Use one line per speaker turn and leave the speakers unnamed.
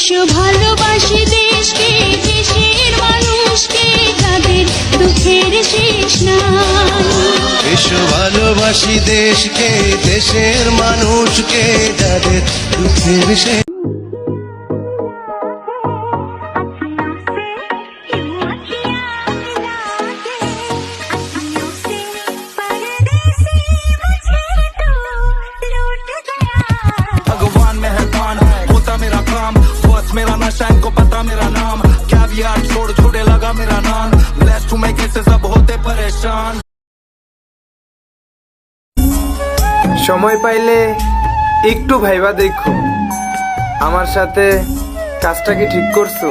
এসো ভালোবাসি দেশকে, দেশের মানুষকে, যাদের দুঃখের শেষ নাই।
এসো ভালোবাসি দেশকে, দেশের মানুষকে, যাদের দুঃখের শেষ।
भगवान मेहरबान होता मेरा काम, बॉस मेरा नशा इनको पता मेरा नाम, क्या भी यार छोड़ छोड़े लगा मेरा नाम, ब्लेस्ड टू मेक से सब होते परेशान।
সময় পাইলে একটু ভাইবা দেখো আমার সাথে কাজটা কি ঠিক করছো।